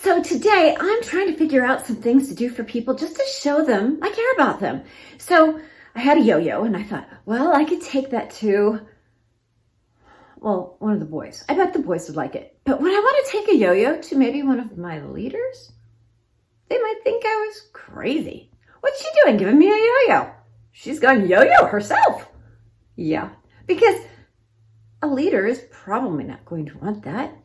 So today I'm trying to figure out some things to do for people just to show them I care about them. So I had a yo-yo and I thought, well, I could take that to, one of the boys. I bet the boys would like it. But when I want to take a yo-yo to maybe one of my leaders, they might think I was crazy. What's she doing giving me a yo-yo? She's gone yo-yo herself. Yeah, because a leader is probably not going to want that,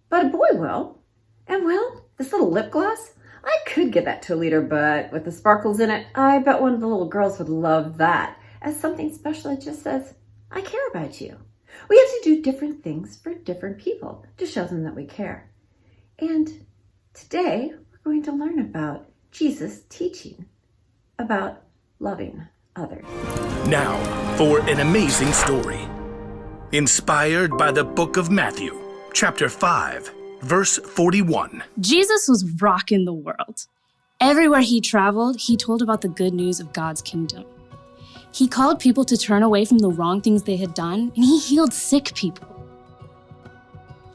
but a boy will. And well, this little lip gloss, I could give that to a leader, but with the sparkles in it, I bet one of the little girls would love that as something special that just says, I care about you. We have to do different things for different people to show them that we care. And today, we're going to learn about Jesus' teaching about loving others. Now, for an amazing story. Inspired by the book of Matthew, chapter 5, verse 41. Jesus was rocking the world. Everywhere he traveled, he told about the good news of God's kingdom. He called people to turn away from the wrong things they had done, and he healed sick people.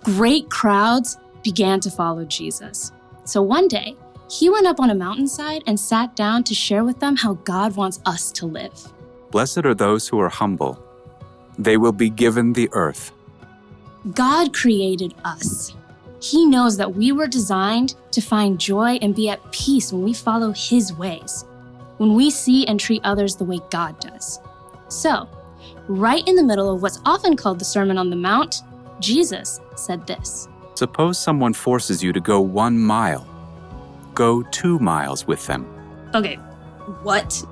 Great crowds began to follow Jesus. So one day, he went up on a mountainside and sat down to share with them how God wants us to live. Blessed are those who are humble. They will be given the earth. God created us. He knows that we were designed to find joy and be at peace when we follow his ways, when we see and treat others the way God does. So, right in the middle of what's often called the Sermon on the Mount, Jesus said this. Suppose someone forces you to go 1 mile. Go 2 miles with them. Okay, what?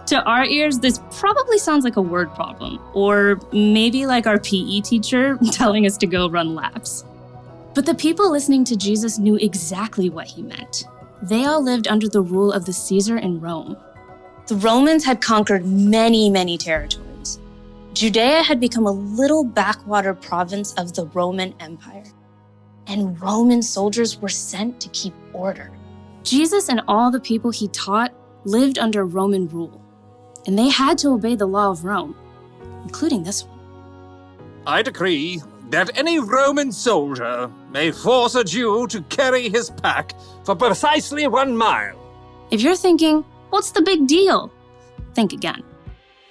To our ears, this probably sounds like a word problem, or maybe like our PE teacher telling us to go run laps. But the people listening to Jesus knew exactly what he meant. They all lived under the rule of the Caesar in Rome. The Romans had conquered many, many territories. Judea had become a little backwater province of the Roman Empire. And Roman soldiers were sent to keep order. Jesus and all the people he taught lived under Roman rule. And they had to obey the law of Rome, including this one. I decree that any Roman soldier may force a Jew to carry his pack for precisely 1 mile. If you're thinking, what's the big deal? Think again.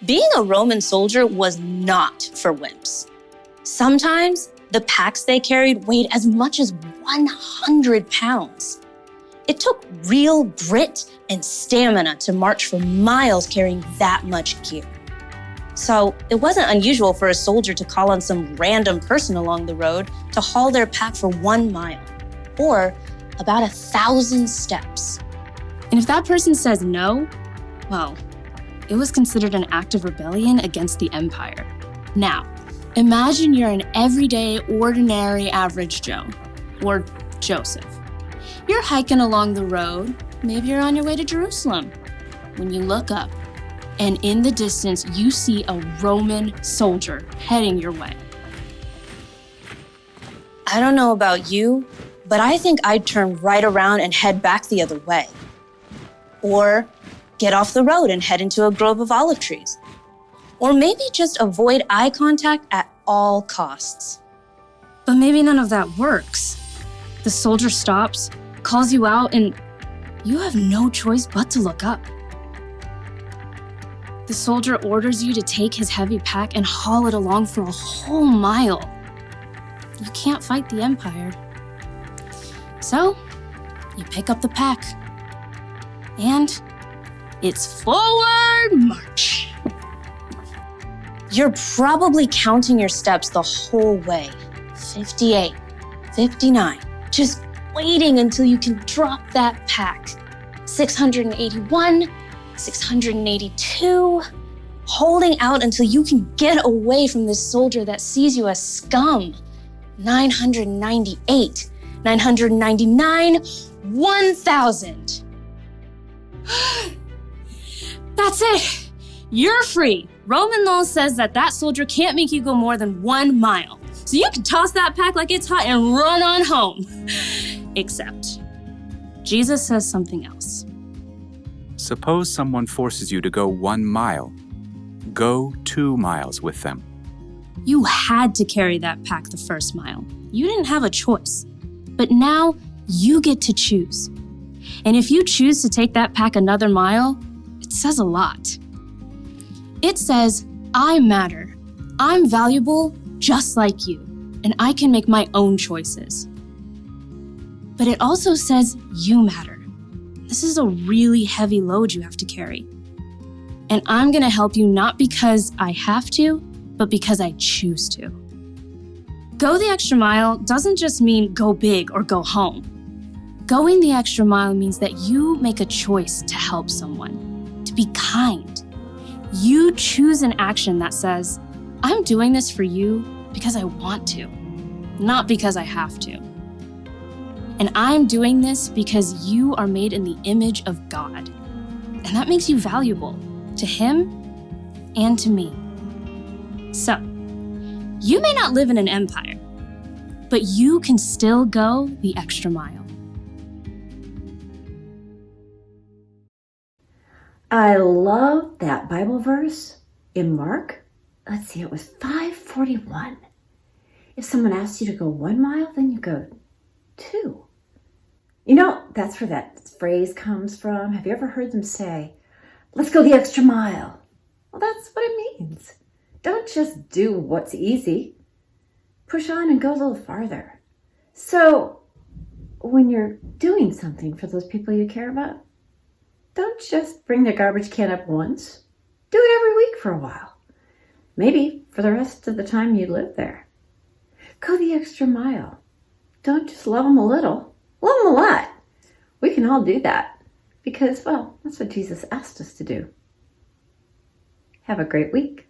Being a Roman soldier was not for wimps. Sometimes the packs they carried weighed as much as 100 pounds. It took real grit and stamina to march for miles carrying that much gear. So it wasn't unusual for a soldier to call on some random person along the road to haul their pack for 1 mile, or about 1,000 steps. And if that person says no, well, it was considered an act of rebellion against the empire. Now, imagine you're an everyday, ordinary, average Joe, or Joseph. You're hiking along the road, maybe you're on your way to Jerusalem, when you look up, and in the distance, you see a Roman soldier heading your way. I don't know about you, but I think I'd turn right around and head back the other way. Or get off the road and head into a grove of olive trees. Or maybe just avoid eye contact at all costs. But maybe none of that works. The soldier stops, calls you out, and you have no choice but to look up. The soldier orders you to take his heavy pack and haul it along for a whole mile. You can't fight the empire. So, you pick up the pack. And it's forward march. You're probably counting your steps the whole way. 58, 59, just waiting until you can drop that pack. 681, 682, holding out until you can get away from this soldier that sees you as scum. 998, 999, 1,000. That's it. You're free. Roman law says that soldier can't make you go more than 1 mile. So you can toss that pack like it's hot and run on home. Except, Jesus says something else. Suppose someone forces you to go 1 mile. Go 2 miles with them. You had to carry that pack the first mile. You didn't have a choice. But now, You get to choose. And if you choose to take that pack another mile, it says a lot. It says, I matter. I'm valuable just like you, and I can make my own choices. But it also says you matter. This is a really heavy load you have to carry. And I'm gonna help you not because I have to, but because I choose to. Go the extra mile doesn't just mean go big or go home. Going the extra mile means that you make a choice to help someone, to be kind. You choose an action that says, I'm doing this for you because I want to, not because I have to. And I'm doing this because you are made in the image of God. And that makes you valuable to Him and to me. So, you may not live in an empire, but you can still go the extra mile. I love that Bible verse in Mark. Let's see, it was 5:41. If someone asks you to go 1 mile, then you go 2. You know, that's where that phrase comes from. Have you ever heard them say, let's go the extra mile? Well, that's what it means. Don't just do what's easy. Push on and go a little farther. So when you're doing something for those people you care about, don't just bring their garbage can up once. Do it every week for a while. Maybe for the rest of the time you live there. Go the extra mile. Don't just love them a little. Love them a lot. We can all do that because, well, that's what Jesus asked us to do. Have a great week.